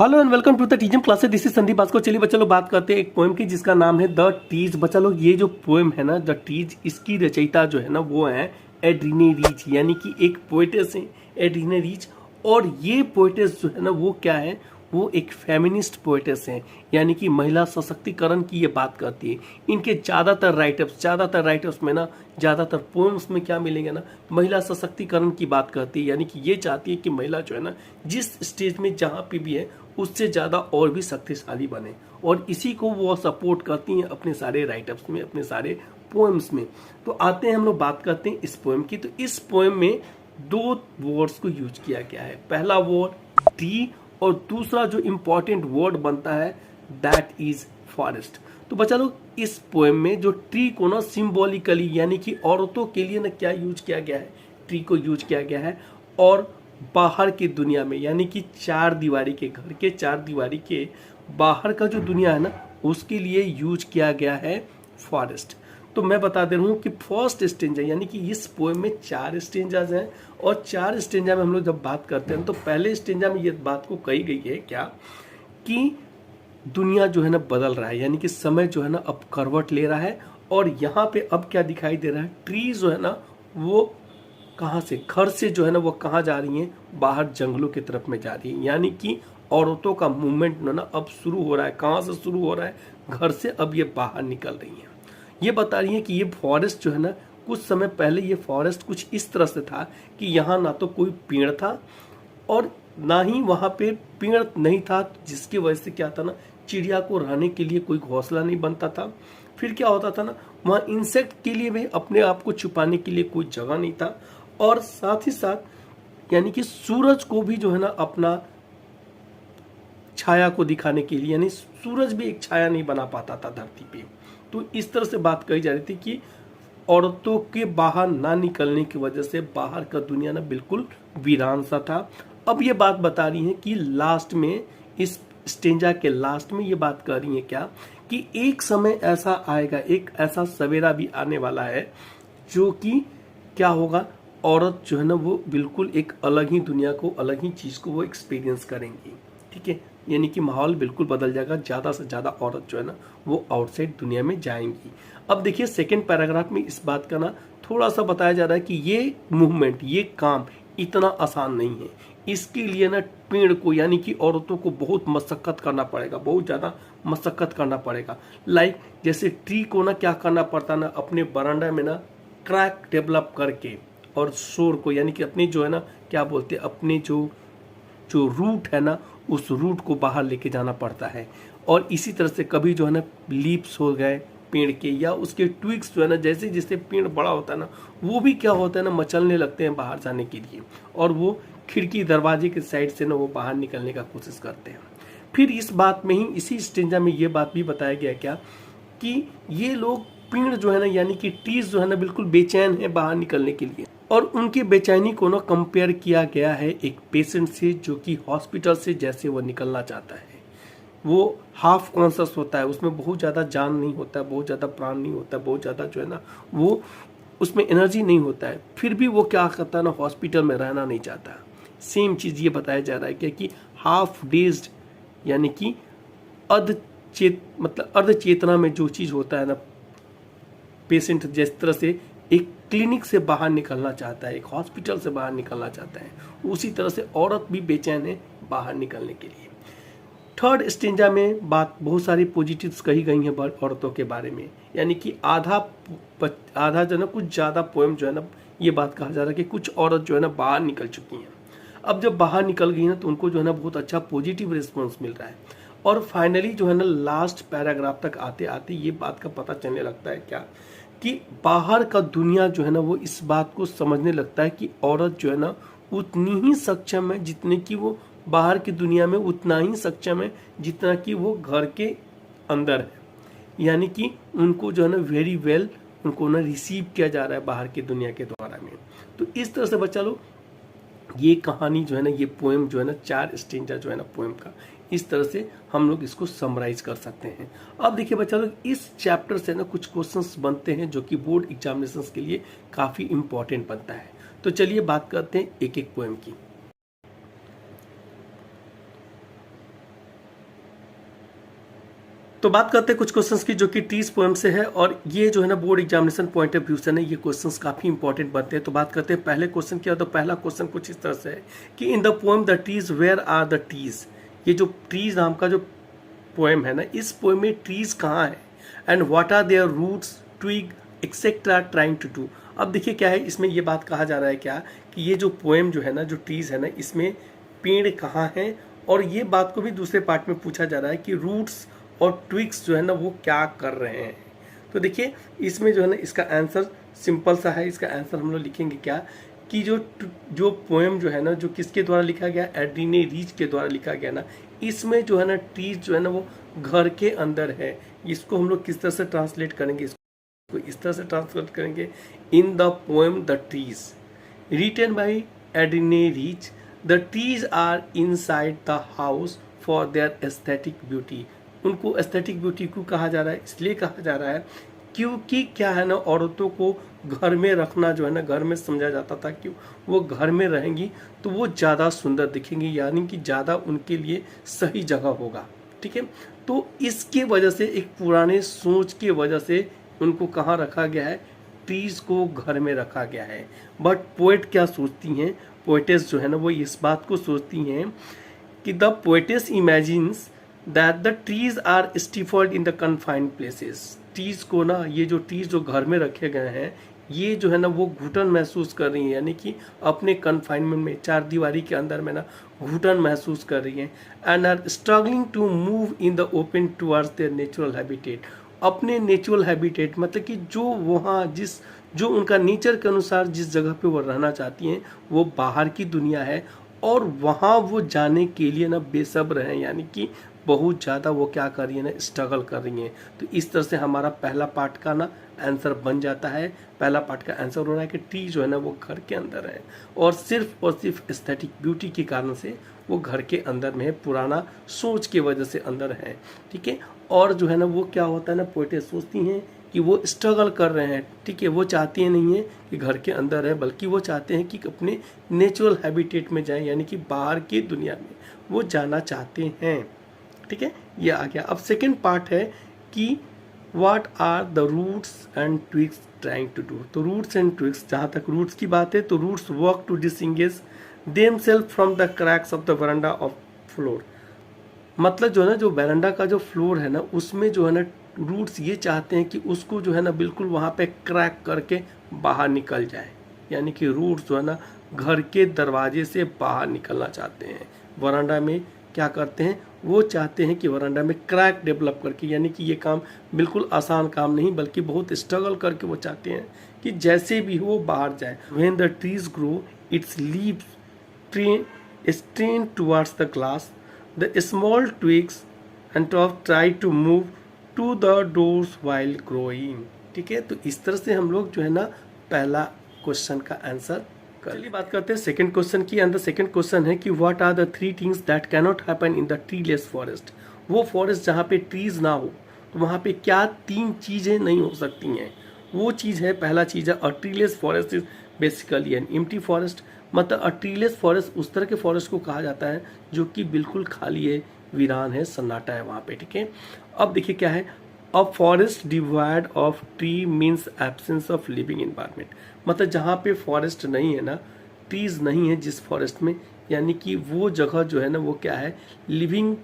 Hello and welcome to the teaching classes. This is Sandeep Bhaskar. चलिए बच्चा लोग बात करते हैं एक पोएम की जिसका नाम है द ट्रीज। बच्चा लोग ये जो पोएम है ना द ट्रीज, इसकी रचयिता जो है ना वो है एड्रीने रीच, यानी कि एक पोएटेस है एड्रीने रीच। और ये पोएटेस जो है ना वो क्या है, वो एक फेमिनिस्ट पोएटेस है, यानी कि महिला सशक्तिकरण की ये बात करती है। इनके ज़्यादातर राइटर्स में ना, ज़्यादातर पोएम्स में क्या मिलेंगे ना, महिला सशक्तिकरण की बात करती है। यानी कि ये चाहती है कि महिला जो है ना जिस स्टेज में जहाँ पे भी है उससे ज़्यादा और भी शक्तिशाली बने, और इसी को वो सपोर्ट करती हैं अपने सारे राइटअप्स में, अपने सारे पोएम्स में। तो आते हैं हम लोग बात करते हैं इस पोएम की। तो इस पोएम में दो वर्ड्स को यूज किया गया है। पहला वर्ड ट्री और दूसरा जो इंपॉर्टेंट वर्ड बनता है दैट इज फॉरेस्ट। तो बच्चा लोग इस पोएम में जो ट्री को ना सिंबॉलिकली, यानी कि औरतों के लिए ना क्या यूज किया गया है, ट्री को यूज किया गया है। और बाहर की दुनिया में, यानी कि चार दीवारी के घर के चार दीवारी के बाहर का जो दुनिया है ना उसके लिए यूज किया गया है फॉरेस्ट। तो मैं बता दे रहा हूँ कि फर्स्ट स्टेंजा, यानी कि इस पोएम में चार स्टेंजाज हैं, और चार स्टेंजा में हम लोग जब बात करते हैं तो पहले स्टेंजा में ये बात को कही गई है क्या, कि दुनिया जो है ना बदल रहा है, यानी कि समय जो है ना अब करवट ले रहा है। और यहाँ पे अब क्या दिखाई दे रहा है, ट्री जो है ना वो कहाँ से, घर से जो है ना वो कहाँ जा रही हैं, बाहर जंगलों की तरफ में जा रही है। यानी कि औरतों का मूवमेंट ना अब शुरू हो रहा है। कहाँ से शुरू हो रहा है, घर से अब ये बाहर निकल रही हैं। ये बता रही है कि ये फॉरेस्ट जो है ना, कुछ समय पहले ये फॉरेस्ट कुछ इस तरह से था कि यहाँ ना तो कोई पेड़ था और ना ही वहाँ पे पेड़ नहीं था, जिसकी वजह से क्या था ना, चिड़िया को रहने के लिए कोई घोंसला नहीं बनता था। फिर क्या होता था ना, वहाँ इंसेक्ट के लिए भी अपने आप को छुपाने के लिए कोई जगह नहीं था। और साथ ही साथ यानी कि सूरज को भी जो है ना अपना छाया को दिखाने के लिए, यानी सूरज भी एक छाया नहीं बना पाता था धरती पे। तो इस तरह से बात कही जा रही थी कि औरतों के बाहर ना निकलने की वजह से बाहर का दुनिया ना बिल्कुल वीरान सा था। अब ये बात बता रही है कि लास्ट में, इस स्टेंजा के लास्ट में ये बात कर रही है क्या, कि एक समय ऐसा आएगा, एक ऐसा सवेरा भी आने वाला है जो कि क्या होगा, औरत जो है ना वो बिल्कुल एक अलग ही दुनिया को, अलग ही चीज़ को वो एक्सपीरियंस करेंगी। ठीक है, यानी कि माहौल बिल्कुल बदल जाएगा, ज़्यादा से ज़्यादा औरत जो है ना वो आउटसाइड दुनिया में जाएंगी। अब देखिए सेकेंड पैराग्राफ में इस बात का ना थोड़ा सा बताया जा रहा है कि ये मूवमेंट, ये काम इतना आसान नहीं है। इसके लिए ना पेड़ को, यानी कि औरतों को बहुत मशक्कत करना पड़ेगा, बहुत ज़्यादा मशक्कत करना पड़ेगा। लाइक जैसे ट्री को ना क्या करना पड़ता ना, अपने बरामदा में ना क्रैक डेवलप करके, और शोर को, यानी कि अपने जो है ना क्या बोलते हैं, अपने जो जो रूट है ना उस रूट को बाहर लेके जाना पड़ता है। और इसी तरह से कभी जो है ना लीप्स हो गए पेड़ के, या उसके ट्विग्स जो है ना, जैसे जैसे पेड़ बड़ा होता है ना वो भी क्या होता है ना मचलने लगते हैं बाहर जाने के लिए, और वो खिड़की दरवाजे के साइड से ना वो बाहर निकलने का कोशिश करते हैं। फिर इस बात में ही, इसी स्टेंजा में ये बात भी बताया गया क्या, कि ये लोग पेड़ जो है ना, यानी कि ट्रीज जो है ना बिल्कुल बेचैन है बाहर निकलने के लिए। और उनकी बेचैनी को ना कंपेयर किया गया है एक पेशेंट से, जो कि हॉस्पिटल से जैसे वो निकलना चाहता है। वो हाफ कॉन्शियस होता है, उसमें बहुत ज़्यादा जान नहीं होता, बहुत ज़्यादा प्राण नहीं होता, बहुत ज़्यादा जो है ना वो उसमें एनर्जी नहीं होता है, फिर भी वो क्या करता है ना, हॉस्पिटल में रहना नहीं चाहता। सेम चीज़ ये बताया जा रहा है क्या, कि हाफ डेज्ड, यानी कि अर्ध चेतना में जो चीज़ होता है ना, पेशेंट जिस तरह से एक क्लिनिक से बाहर निकलना चाहता है, एक हॉस्पिटल से बाहर निकलना चाहता है, उसी तरह से औरत भी बेचैन है बाहर निकलने के लिए। थर्ड स्टेंजा में बात बहुत सारी पॉजिटिव्स कही गई हैं औरतों के बारे में, यानी कि आधा जो है ना, कुछ ज़्यादा पोएम जो है ना ये बात कहा जा रहा है कि कुछ औरत जो है ना बाहर निकल चुकी हैं। अब जब बाहर निकल गई ना तो उनको जो है ना बहुत अच्छा पॉजिटिव रिस्पॉन्स मिल रहा है। और फाइनली जो है ना लास्ट पैराग्राफ तक आते आते ये बात का पता चलने लगता है क्या, कि बाहर का दुनिया जो है ना वो इस बात को समझने लगता है कि औरत जो है ना उतनी ही सक्षम है जितने कि वो बाहर की दुनिया में, उतना ही सक्षम है जितना कि वो घर के अंदर है। यानी कि उनको जो है ना वेरी वेल उनको ना रिसीव किया जा रहा है बाहर की दुनिया के द्वारा में। तो इस तरह से बच्चा लोग ये कहानी जो है ना, ये पोएम जो है ना, चार स्टेंजा जो है ना पोएम का, इस तरह से हम लोग इसको समराइज कर सकते हैं। अब देखिए बच्चा लोग, इस चैप्टर से ना कुछ क्वेश्चंस बनते हैं जो कि बोर्ड एग्जामिनेशंस के लिए काफ़ी इंपॉर्टेंट बनता है। तो चलिए बात करते हैं एक एक पोएम की। तो बात करते हैं कुछ क्वेश्चंस की जो कि ट्रीज पोएम से है, और ये जो है ना board examination point of view से ना ये क्वेश्चंस काफी इंपॉर्टेंट बनते हैं। तो बात करते हैं पहले क्वेश्चन क्या, तो पहला क्वेश्चन कुछ इस तरह से है कि in the poem the trees where are the trees, ये जो ट्रीज नाम का जो पोएम है ना, इस पोएम में ट्रीज कहाँ है, and what are their roots twig etcetera trying to do. अब देखिए क्या है, इसमें ये बात कहा जा रहा है क्या कि ये जो पोएम जो है ना, जो ट्रीज है ना, इसमें पेड़ कहाँ हैं, और ये बात को भी दूसरे पार्ट में पूछा जा रहा है कि रूट्स और ट्विग्स जो है ना वो क्या कर रहे हैं। तो देखिए इसमें जो है ना इसका आंसर सिंपल सा है। इसका आंसर हम लोग लिखेंगे क्या कि जो पोएम जो है ना, जो किसके द्वारा लिखा गया, एड्रीने रीच के द्वारा लिखा गया ना, इसमें जो है ना ट्रीज जो है ना वो घर के अंदर है। इसको हम लोग किस तरह से ट्रांसलेट करेंगे, इसको इस तरह से ट्रांसलेट करेंगे, in the poem the trees written by Adrienne Rich, the trees are inside the house for their aesthetic beauty. उनको एस्थेटिक ब्यूटी को कहा जा रहा है, इसलिए कहा जा रहा है क्योंकि क्या है ना, औरतों को घर में रखना जो है ना, घर में समझा जाता था कि वो घर में रहेंगी तो वो ज़्यादा सुंदर दिखेंगी, यानी कि ज़्यादा उनके लिए सही जगह होगा। ठीक है, तो इसके वजह से, एक पुराने सोच के वजह से उनको कहाँ रखा गया है, ट्रीज को घर में रखा गया है। बट पोएट क्या सोचती हैं, पोएटेस जो है ना वो इस बात को सोचती हैं कि the poetess imagines that the trees are stifled in the confined places. Trees को ना, ये जो ट्रीज जो घर में रखे गए हैं, ये जो है ना वो घुटन महसूस कर रही हैं, यानी कि अपने कन्फाइनमेंट में, चार दीवारी के अंदर में ना घुटन महसूस कर रही हैं, and are struggling to move in the open towards their natural habitat. अपने नेचुरल हैबिटेट मतलब कि जो वहाँ जो उनका नेचर के अनुसार जिस जगह पे वो रहना चाहती हैं वो बाहर की दुनिया है, और वहाँ वो जाने के लिए ना बेसब्र हैं, यानी कि बहुत ज़्यादा वो क्या कर रही है ना, स्ट्रगल कर रही हैं। तो इस तरह से हमारा पहला पार्ट का ना आंसर बन जाता है। पहला पार्ट का आंसर हो रहा है कि ट्री जो है ना वो घर के अंदर है, और सिर्फ एस्थेटिक ब्यूटी के कारण से वो घर के अंदर में है, पुराना सोच की वजह से अंदर है। ठीक है, और जो है ना वो क्या होता है ना, पोएटेस सोचती हैं कि वो स्ट्रगल कर रहे हैं। ठीक है, वो चाहती हैं नहीं है कि घर के अंदर है, बल्कि वो चाहते हैं कि अपने नेचुरल हैबिटेट में जाएं, यानी कि बाहर की दुनिया में वो जाना चाहते हैं। ठीक है, ये आ गया। अब सेकेंड पार्ट है कि what are the roots and twigs trying to do. तो रूट्स एंड ट्विग्स, जहाँ तक रूट्स की बात है तो roots work to disengage themselves from the cracks of the veranda of floor. मतलब जो है ना, जो वरांडा का जो फ्लोर है ना, उसमें जो है ना रूट्स ये चाहते हैं कि उसको जो है ना बिल्कुल वहाँ पे क्रैक करके बाहर निकल जाए, यानी कि रूट्स जो है ना घर के दरवाजे से बाहर निकलना चाहते हैं। वरांडा में क्या करते हैं, वो चाहते हैं कि वरांडा में क्रैक डेवलप करके, यानी कि ये काम बिल्कुल आसान काम नहीं, बल्कि बहुत स्ट्रगल करके वो चाहते हैं कि जैसे भी हो बाहर जाए। When the trees grow it's leaves strain towards the glass, the small twigs and top try to move to the doors while growing। ठीक है, तो इस तरह से हम लोग जो है ना पहला क्वेश्चन का आंसर कर। चलिए बात करते हैं सेकंड क्वेश्चन की। अंदर सेकंड क्वेश्चन है कि what are the three things that cannot happen in the treeless forest. वो फॉरेस्ट जहाँ पे ट्रीज ना हो तो वहाँ पे क्या तीन चीज़ें नहीं हो सकती हैं। वो चीज़ है, पहला चीज़ है a treeless forest is basically an empty forest. मतलब अ ट्रीलेस फॉरेस्ट उस तरह के फॉरेस्ट को कहा जाता है जो कि बिल्कुल खाली है, वीरान है, सन्नाटा है वहाँ पे। ठीक है, अब देखिए क्या है, a forest divide of tree means absence of living environment. मतलब जहाँ पे फॉरेस्ट नहीं है ना, ट्रीज नहीं है जिस फॉरेस्ट में, यानी कि वो जगह जो है ना वो क्या है, लिविंग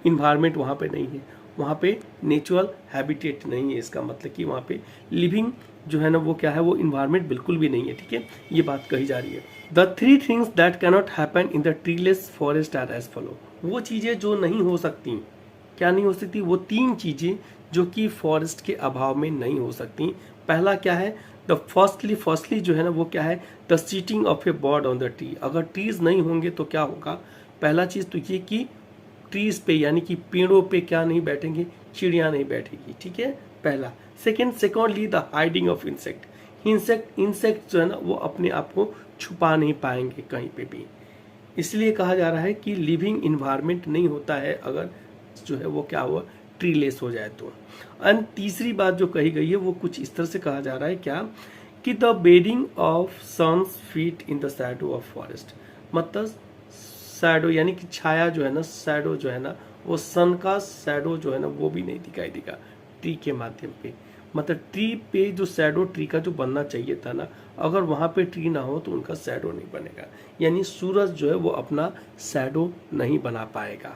इन्वायरमेंट वहाँ पे नहीं है, वहाँ पे नेचुरल हैबिटेट नहीं है। इसका मतलब कि वहाँ पे लिविंग जो है ना वो क्या है, वो इन्वायरमेंट बिल्कुल भी नहीं है। ठीक है, ये बात कही जा रही है। The three things that cannot happen in the treeless forest are as follow. वो चीज़ें जो नहीं हो सकती, क्या नहीं हो सकती, वो तीन चीज़ें जो कि फॉरेस्ट के अभाव में नहीं हो सकती। पहला क्या है, द फर्स्टली जो है ना वो क्या है, the seating of a bird on the tree. अगर ट्रीज नहीं होंगे तो क्या होगा, पहला चीज़ तो ये कि ट्रीज पे यानी कि पेड़ों पे क्या नहीं बैठेंगे, चिड़िया नहीं बैठेगी। ठीक है, पहला। Secondly the hiding of insect जो है ना वो अपने आप को छुपा नहीं पाएंगे कहीं पे भी, इसलिए कहा जा रहा है कि लिविंग इन्वायरमेंट नहीं होता है अगर जो है वो क्या हुआ, ट्रीलेस हो जाए तो। एंड तीसरी बात जो कही गई है वो कुछ इस तरह से कहा जा रहा है क्या, कि the bedding of sun's feet in the shadow of forest. मतलब शैडो यानी कि छाया जो है ना, शैडो जो है ना, वो सन का शैडो जो है ना वो भी नहीं दिखाई देगा ट्री के माध्यम पे। मतलब ट्री पे जो शैडो ट्री का जो बनना चाहिए था ना, अगर वहाँ पे ट्री ना हो तो उनका शैडो नहीं बनेगा, यानी सूरज जो है वो अपना शैडो नहीं बना पाएगा।